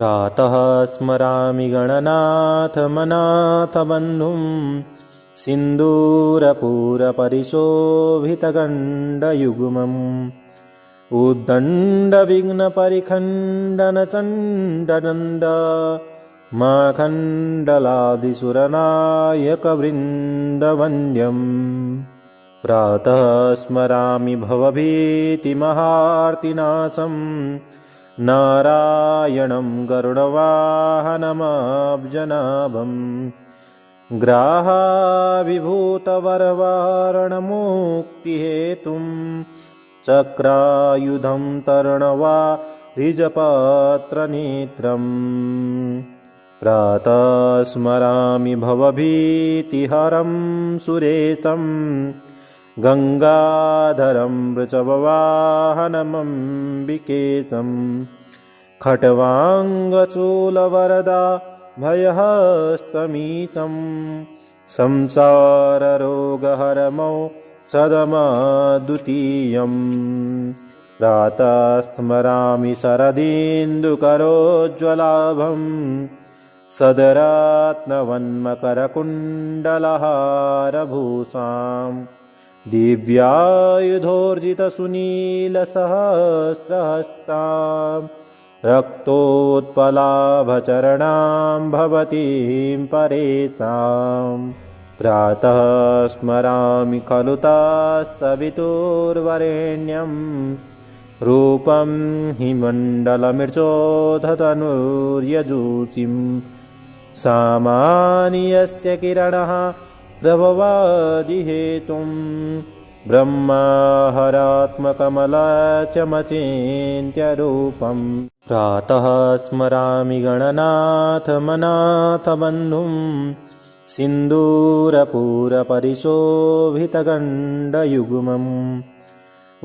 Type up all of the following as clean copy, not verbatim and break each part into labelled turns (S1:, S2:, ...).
S1: प्रातः स्मरामि गणनाथमनाथबन्धुं सिन्दूरपूरपरिशोभितगण्डयुग्मम् उद्दण्डविघ्नपरिखण्डनचण्डनन्द माखण्डलादिसुरनायकवृन्दवन्द्यम् प्रातः स्मरामि भवभीतिमहार्तिनाशम् नारायणं गरुडवाहनमब्जनाभम् ग्राहाविभूतवरवारणमुक्तिहेतुं चक्रायुधं तरणवारिजपत्रनेत्रम् प्रातः स्मरामि भवभीतिहरं सुरेशं गंगाधरं वृषभवाहनमम्बिकेशं खट्वांगचूलवरदा भयहस्तमीशं संसाररोगहरमौ सदमद्वितीयम् प्रातः स्मरामि शरदिन्दुकरोज्ज्वलाभं सदरत्नवन्मकरकुण्डलहारभूषां दिव्यायुधोर्जितसुनीलसहस्रहस्तां रक्तोत्पलाभचरणां भवतीं परेताम् प्रातः स्मरामि खलु तत्सवितुर्वरेण्यं रूपं हिमण्डलमृचोधतनुर्यजूषिं सामान्यस्य किरणः प्रभवादिहेतुं ब्रह्माहरात्मकमलचमचिन्त्यरूपम् प्रातः स्मरामि गणनाथमनाथबन्धुं सिन्दूरपूरपरिशोभितगण्डयुग्मम्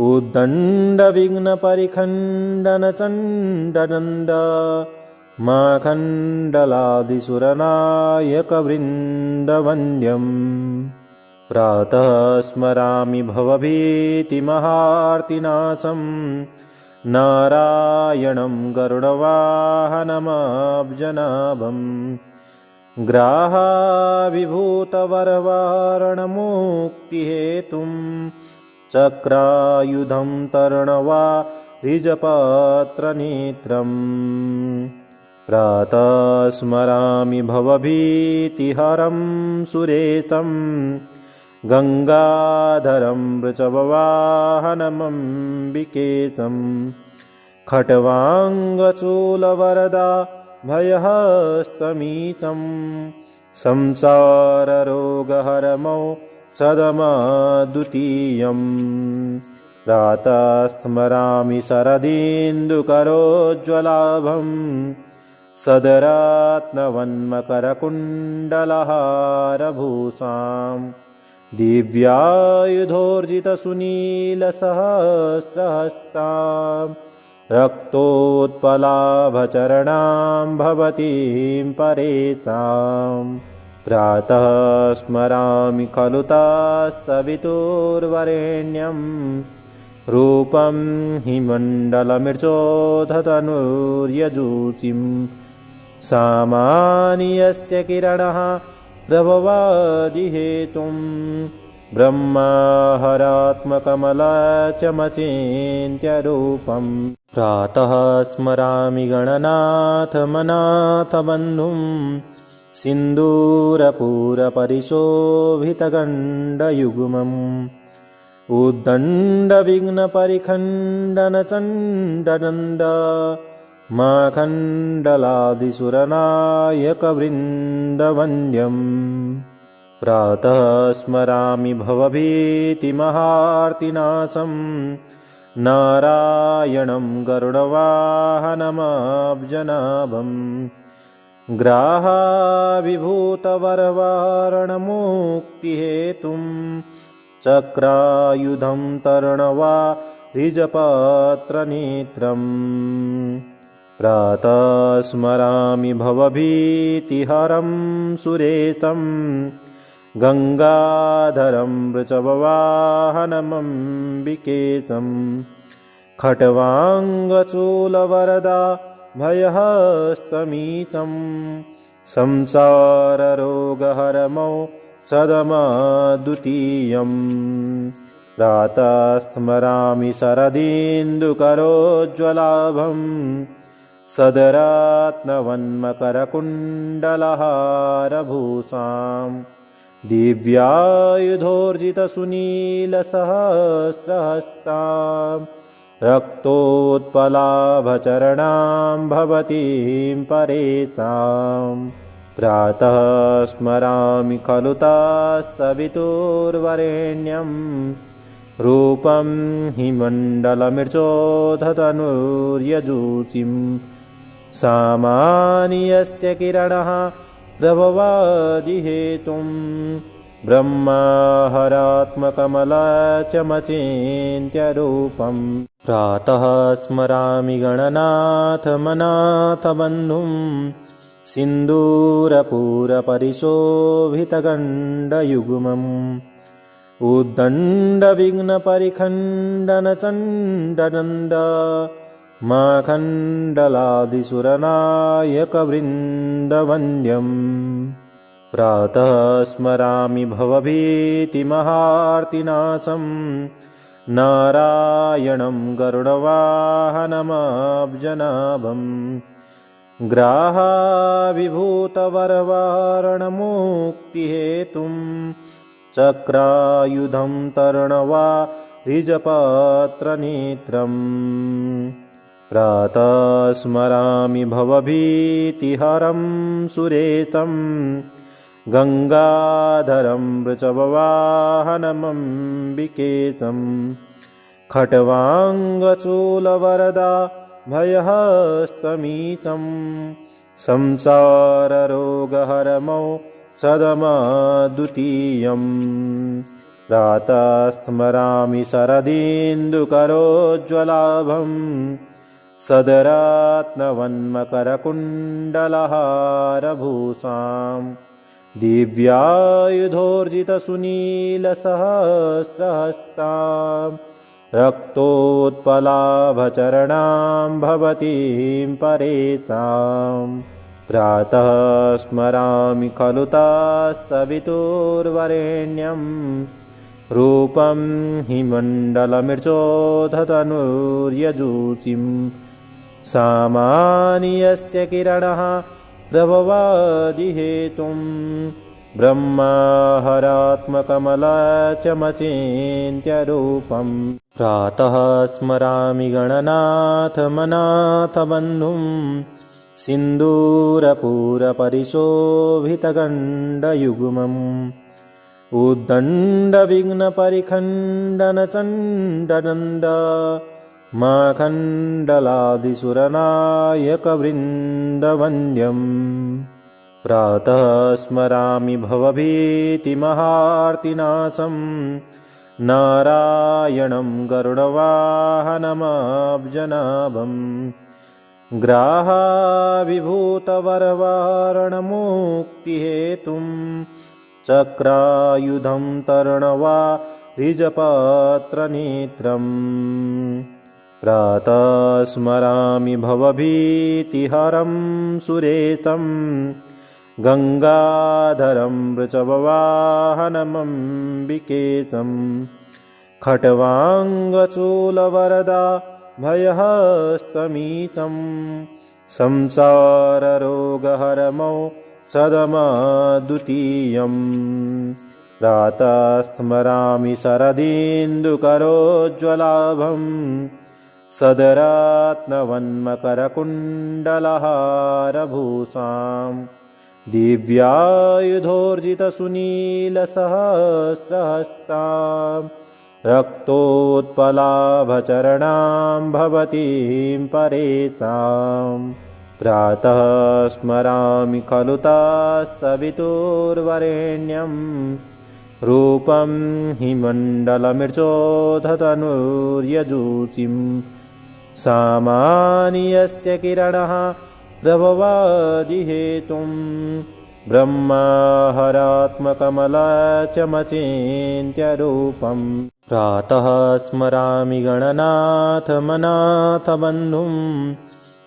S1: उद्दण्डविघ्नपरिखण्डनचण्डनन्द माखण्डलादिसुरनायकवृन्दवन्द्यम् प्रातः स्मरामि भवभीतिमहार्तिनाशं नारायणं गरुडवाहनमब्जनाभम् ग्राहाविभूतवरवारणमुक्तिहेतुं चक्रायुधं तरणवारिजपत्रनेत्रम् प्रातः स्मरामि भवभीतिहरं सुरेशं गंगाधरं वृषभवाहनमम्बिकेशं खट्वांगचूलवरदा भयहस्तमीशं संसाररोगहरमौ सदमद्वितीयम् प्रातः स्मरामि शरदिन्दुकरोज्ज्वलाभं सदरत्नवन्मकरकुण्डलहारभूषां दिव्यायुधोर्जितसुनीलसहस्रहस्तां रक्तोत्पलाभचरणां भवतीं परेताम् प्रातः स्मरामि खलु तत्सवितुर्वरेण्यं रूपं हिमण्डलमृचोधतनुर्यजूषिं सामान्यस्य किरणः प्रभवादिहेतुं ब्रह्माहरात्मकमलचमचिन्त्यरूपम् प्रातः स्मरामि गणनाथमनाथबन्धुं सिन्दूरपूरपरिशोभितगण्डयुग्मम् उद्दण्डविघ्नपरिखण्डनचण्डनन्द माखण्डलादिसुरनायकवृन्दवन्द्यम् प्रातः स्मरामि भवभीतिमहार्तिनाशं नारायणं गरुडवाहनमब्जनाभम् ग्राहाविभूतवरवारणमुक्तिहेतुं चक्रायुधं तरणवारिजपत्रनेत्रम् प्रातः स्मरामि भवभीतिहरं सुरेशं गंगाधरं वृषभवाहनमम्बिकेशं खट्वांगचूलवरदा भयहस्तमीशं संसाररोगहरमौ सदमद्वितीयम् प्रातः स्मरामि शरदिन्दुकरोज्ज्वलाभं सदरत्नवन्मकरकुण्डलहारभूषां दिव्यायुधोर्जितसुनीलसहस्रहस्तां रक्तोत्पलाभचरणां भवतीं परेतां प्रातः स्मरामि खलु तत्सवितुर्वरेण्यं रूपं हिमण्डलमृचोधतनुर्यजूषिं सामान्यस्य किरणः प्रभवादिहेतुं ब्रह्माहरात्मकमलचमचिन्त्यरूपम् प्रातः स्मरामि गणनाथमनाथबन्धुं सिन्दूरपूरपरिशोभितगण्डयुग्मम् उद्दण्डविघ्नपरिखण्डनचण्डनन्द माखण्डलादिसुरनायकवृन्दवन्द्यम् प्रातः स्मरामि भवभीतिमहार्तिनाशं नारायणं गरुडवाहनमब्जनाभं ग्राहाविभूतवरवारणमुक्तिहेतुं चक्रायुधं तर्णवारिजपत्रनेत्रम् प्रातः स्मरामि भवभीतिहरं सुरेशं गङ्गाधरं वृषभवाहनमम्बिकेशं खट्वाङ्गचूलवरदा भयहस्तमीशं संसाररोगहरमौ सदमद्वितीयम् प्रातः स्मरामि शरदिन्दुकरोज्ज्वलाभं सदरत्नवन्मकरकुण्डलहारभूषां दिव्यायुधोर्जितसुनीलसहस्रहस्तां रक्तोत्पलाभचरणां भवतीं परेतां प्रातः स्मरामि खलु तत्सवितुर्वरेण्यं रूपं हिमण्डलमृचोधतनुर्यजूषिं सामान्यस्य किरणः प्रभवादिहेतुं ब्रह्माहरात्मकमलचमचिन्त्यरूपम् प्रातः स्मरामि गणनाथमनाथबन्धुं सिन्दूरपूरपरिशोभितगण्डयुग्मम् उद्दण्डविघ्नपरिखण्डनचण्डनन्द माखण्डलादिसुरनायकवृन्दवन्द्यम् प्रातः स्मरामि भवभीतिमहार्तिनाशं नारायणं गरुडवाहनमब्जनाभं ग्राहाविभूतवरवारणमुक्तिहेतुं चक्रायुधं तर्णवारिजपत्रनेत्रम् प्रातः स्मरामि भवभीतिहरं सुरेशं गङ्गाधरं वृषभवाहनमम्बिकेशं खट्वाङ्गचूलवरदा भयहस्तमीशं संसाररोगहरमौ सदमद्वितीयम् प्रातः स्मरामि शरदिन्दुकरोज्ज्वलाभं सदरत्नवन्मकरकुण्डलहारभूषां दिव्यायुधोर्जितसुनीलसहस्रहस्तां रक्तोत्पलाभचरणां भवतीं परेतां प्रातः स्मरामि खलु तत्सवितुर्वरेण्यं रूपं हिमण्डलमृचोधतनुर्यजूषिं सामान्यस्य किरणः प्रभवादिहेतुं ब्रह्माहरात्मकमलचमचिन्त्यरूपम् प्रातः स्मरामि गणनाथमनाथबन्धुं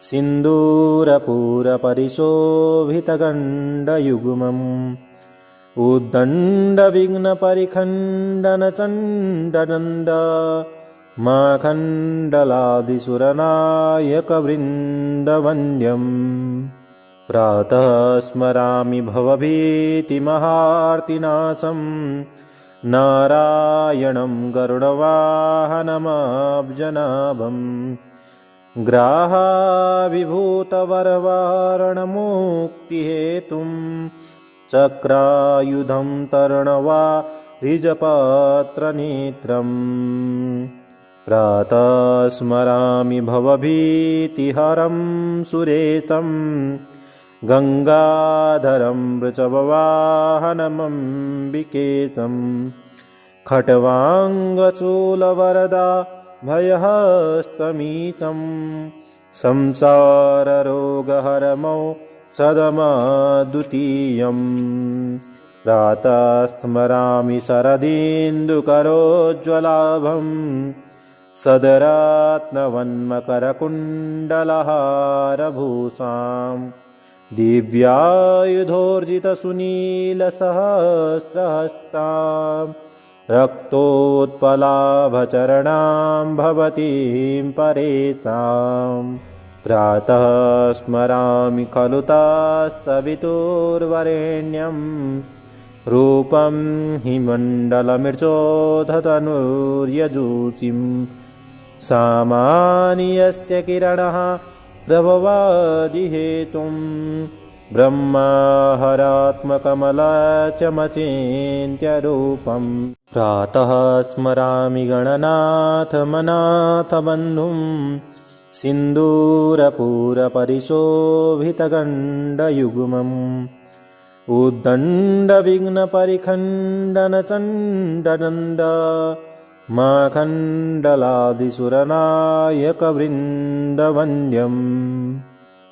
S1: सिन्दूरपूरपरिशोभितगण्डयुग्मम् उद्दण्डविघ्नपरिखण्डनचण्डनन्द माखण्डलादिसुरनायकवृन्दवन्द्यम् प्रातः स्मरामि भवभीतिमहार्तिनाशम् नारायणं गरुडवाहनमब्जनाभम् ग्राहाविभूतवरवारणमुक्तिहेतुं चक्रायुधं तर्णवारिजपत्रनेत्रम् प्रातः स्मरामि भवभीतिहरं सुरेशं गङ्गाधरं वृषभवाहनमम्बिकेशम् खट्वाङ्गचूलवरदा भयहस्तमीशं संसाररोगहरमौ सदमद्वितीयम् प्रातः स्मरामि शरदिन्दुकरोज्ज्वलाभं सदरत्नवन्मकरकुण्डलहारभूषां दिव्यायुधोर्जितसुनीलसहस्रहस्तां रक्तोत्पलाभचरणां भवतीं परेताम् प्रातः स्मरामि खलु तत्सवितुर्वरेण्यं रूपं हिमण्डलमृचोधतनुर्यजूषिं सामान्यस्य किरणः प्रभवादिहेतुं ब्रह्माहरात्मकमलचमचिन्त्यरूपम् प्रातः स्मरामि गणनाथमनाथबन्धुं सिन्दूरपूरपरिशोभितगण्डयुग्मम् उद्दण्डविघ्नपरिखण्डनचण्डनन्द माखण्डलादिसुरनायकवृन्दवन्द्यम्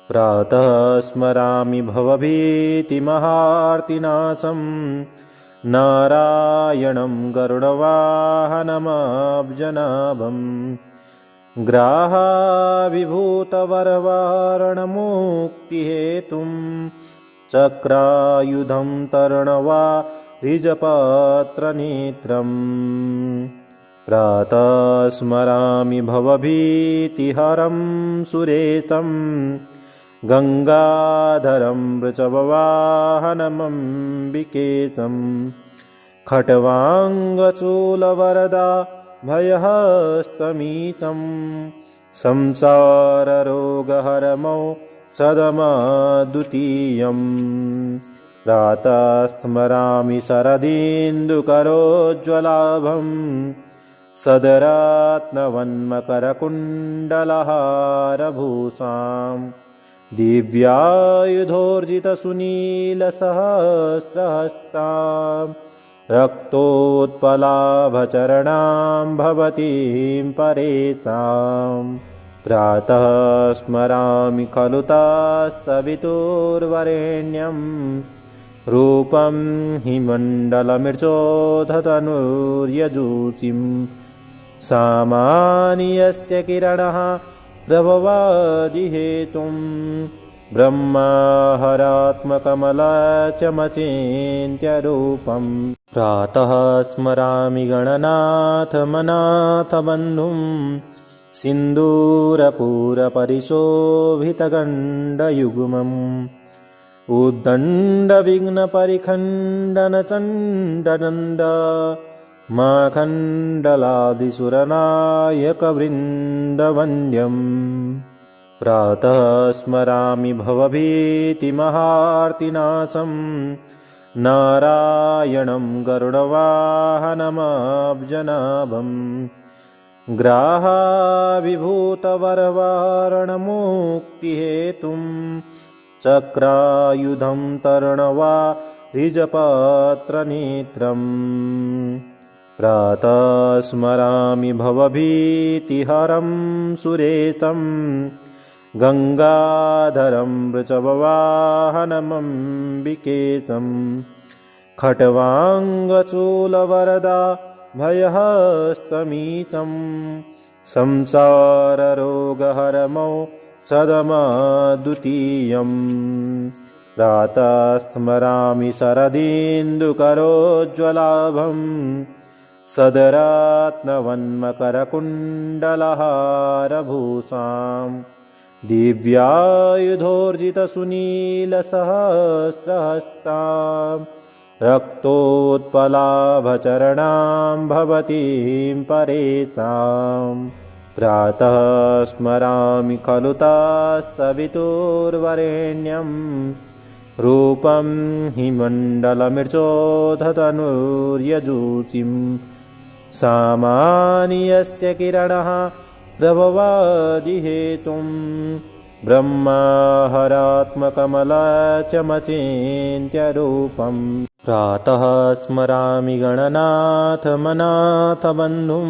S1: प्रातः स्मरामि भवभीतिमहार्तिनाशं नारायणं गरुडवाहनमब्जनाभम् ग्राहाविभूतवरवारणमुक्तिहेतुं चक्रायुधं तर्णवारिजपत्रनेत्रम् प्रातः स्मरामि भवभीतिहरं सुरेशं गङ्गाधरं वृषभवाहनमम्बिकेशम् खट्वाङ्गचूलवरदा भयहस्तमीशं संसाररोगहरमौ सदमद्वितीयम् प्रातः स्मरामि शरदिन्दुकरोज्ज्वलाभं सदरत्नवन्मकरकुण्डलहारभूषां दिव्यायुधोर्जितसुनीलसहस्रहस्तां रक्तोत्पलाभचरणां भवतीं परेताम् प्रातः स्मरामि खलु तत्सवितुर्वरेण्यं रूपं हिमण्डलमृचोधतनुर्यजूषिं सामान्यस्य किरणः प्रभवादिहेतुं ब्रह्माहरात्मकमलचमचिन्त्यरूपम् प्रातः स्मरामि गणनाथमनाथबन्धुं सिन्दूरपूरपरिशोभितगण्डयुग्मम् उद्दण्डविघ्नपरिखण्डनचण्डनन्द माखण्डलादिसुरनायकवृन्दवन्द्यम् प्रातः स्मरामि भवभीतिमहार्तिनाशं नारायणं गरुडवाहनमब्जनाभम् ग्राहाविभूतवरवारणमुक्तिहेतुं चक्रायुधं तर्णवारिजपत्रनेत्रम् प्रातः स्मरामि भवभीतिहरं सुरेशं गङ्गाधरं वृषभवाहनमम्बिकेशम् खट्वाङ्गचूलवरदा भयहस्तमीशं संसाररोगहरमौ सदमद्वितीयम् प्रातः स्मरामि शरदिन्दुकरोज्ज्वलाभम् सदरत्नवन्मकरकुण्डलहारभूषाम् दिव्यायुधोर्जितसुनीलसहस्रहस्ताम् रक्तोत्पलाभचरणां भवतीं परेताम् प्रातः स्मरामि खलु तत्सवितुर्वरेण्यं रूपं हिमण्डलमृचोधतनुर्यजूषिं सामान्यस्य किरणः प्रभवादिहेतुं ब्रह्माहरात्मकमलचमचिन्त्यरूपम् प्रातः स्मरामि गणनाथमनाथबन्धुं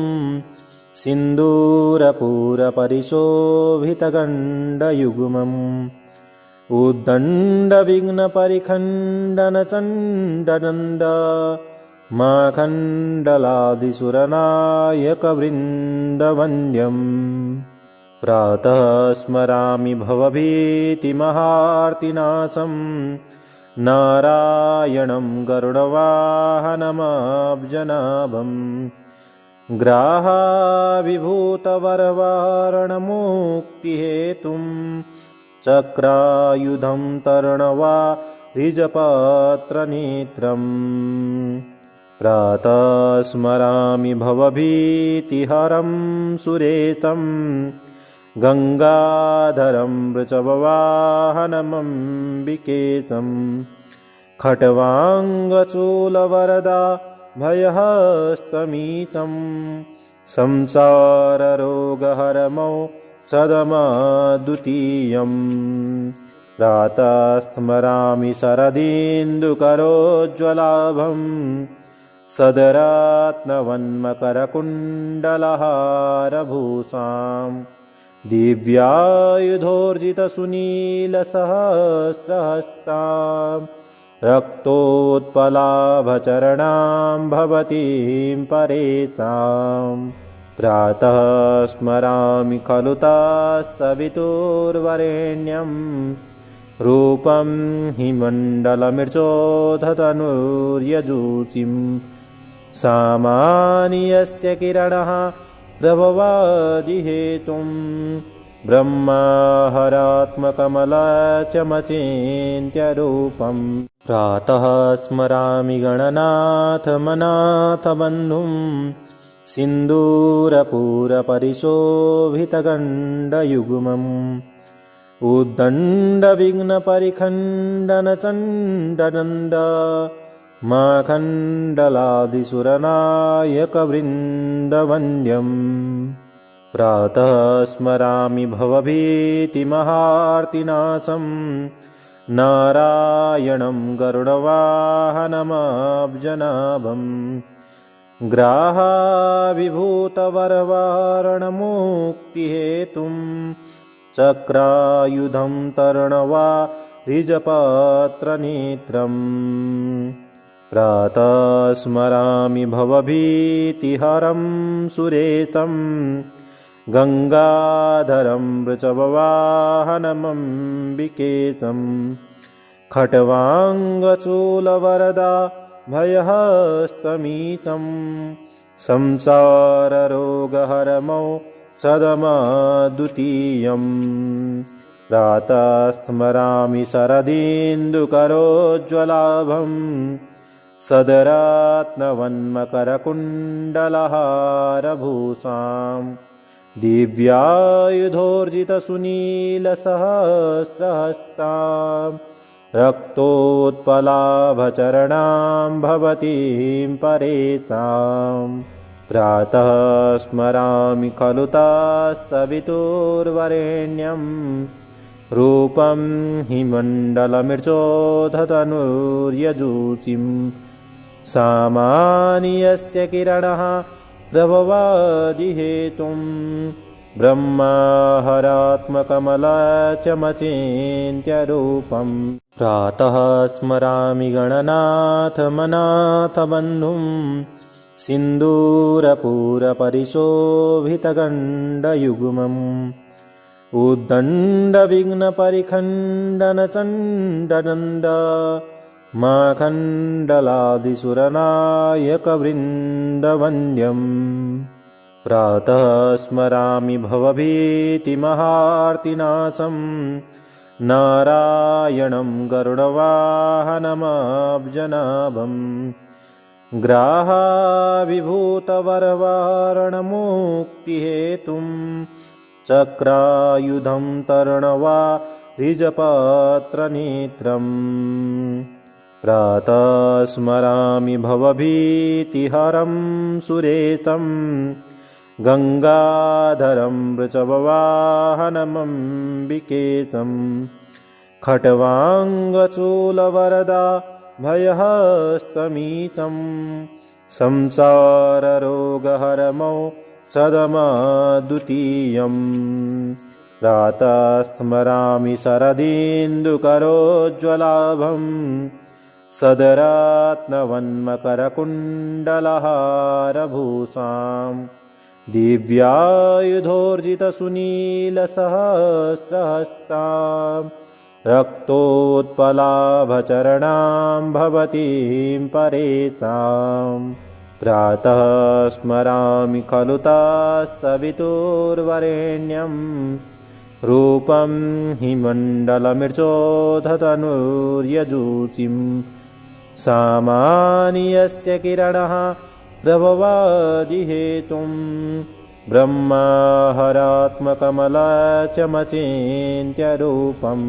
S1: सिन्दूरपूरपरिशोभितगण्डयुग्मम् उद्दण्डविघ्नपरिखण्डनचण्डनन्द माखण्डलादिसुरनायकवृन्दवन्द्यम् प्रातः स्मरामि भवभीतिमहार्तिनाशम् नारायणं गरुडवाहनमब्जनाभम् ग्राहाविभूतवरवारणमुक्तिहेतुं चक्रायुधं तरणवारिजपत्रनेत्रम् प्रातः स्मरामि भवभीतिहरं सुरेशं गङ्गाधरं वृषभवाहनमम्बिकेशं खट्वाङ्गचूलवरदा भयहस्तमीशं संसाररोगहरमौ सदमद्वितीयम् प्रातः स्मरामि शरदिन्दुकरोज्ज्वलाभं सदरत्नवन्मकरकुण्डलहारभूषाम् दिव्यायुधोर्जितसुनीलसहस्रहस्ताम् रक्तोत्पलाभचरणां भवतीं परेताम् प्रातः स्मरामि खलु तत्सवितुर्वरेण्यं रूपं हिमण्डलमृचोधतनुर्यजूषिं सामान्यस्य किरणः प्रभवादिहेतुं ब्रह्माहरात्मकमलचमचिन्त्यरूपम् प्रातः स्मरामि गणनाथमनाथबन्धुं सिन्दूरपूरपरिशोभितगण्डयुग्मम् उद्दण्डविघ्नपरिखण्डनचण्डनन्द माखण्डलादिसुरनायकवृन्दवन्द्यम् प्रातः स्मरामि भवभीतिमहार्तिनाशम् नारायणं गरुडवाहनमब्जनाभम् ग्राहाविभूतवरवारणमुक्तिहेतुं चक्रायुधं तरणवारिजपत्रनेत्रम् प्रातः स्मरामि भवभीतिहरं सुरेशं गङ्गाधरं वृषभवाहनमम्बिकेशं खट्वाङ्गचूलवरदा भयहस्तमीशं संसाररोगहरमौ सदमद्वितीयम् प्रातः स्मरामि शरदिन्दुकरोज्ज्वलाभं सदरत्नवन्मकरकुण्डलहारभूषाम् दिव्यायुधोर्जितसुनीलसहस्रहस्ताम् रक्तोत्पलाभचरणां भवतीं परेताम् प्रातः स्मरामि खलु तत्सवितुर्वरेण्यं रूपं हिमण्डलमृचोधतनुर्यजूषिं सामान्यस्य किरणः प्रभवादिहेतुं ब्रह्माहरात्मकमलचमचिन्त्यरूपम् प्रातः स्मरामि गणनाथमनाथबन्धुं सिन्दूरपूरपरिशोभितगण्डयुग्मम् उद्दण्डविघ्नपरिखण्डनचण्डनन्द माखण्डलादिसुरनायकवृन्दवन्द्यम् प्रातः स्मरामि भवभीतिमहार्तिनाशम् नारायणं गरुडवाहनमब्जनाभम् ग्राहाविभूतवरवारणमुक्तिहेतुं चक्रायुधं तर्णवारिजपत्रनेत्रम् प्रातः स्मरामि भवभीतिहरं सुरेशं गङ्गाधरं वृषभवाहनमम्बिकेशं खट्वाङ्गचूलवरदा भयहस्तमीशं संसाररोगहरमौ सदमद्वितीयम् प्रातः स्मरामि शरदिन्दुकरोज्ज्वलाभं सदरत्नवन्मकरकुण्डलहारभूषां दिव्यायुधोर्जितसुनीलसहस्रहस्तां रक्तोत्पलाभचरणां भवतीं परेतां प्रातः स्मरामि खलु तत्सवितुर्वरेण्यं रूपं हिमण्डलमृचोधतनुर्यजूषिं सामान्यस्य किरणः प्रभवादिहेतुं ब्रह्माहरात्मकमलचमचिन्त्यरूपम्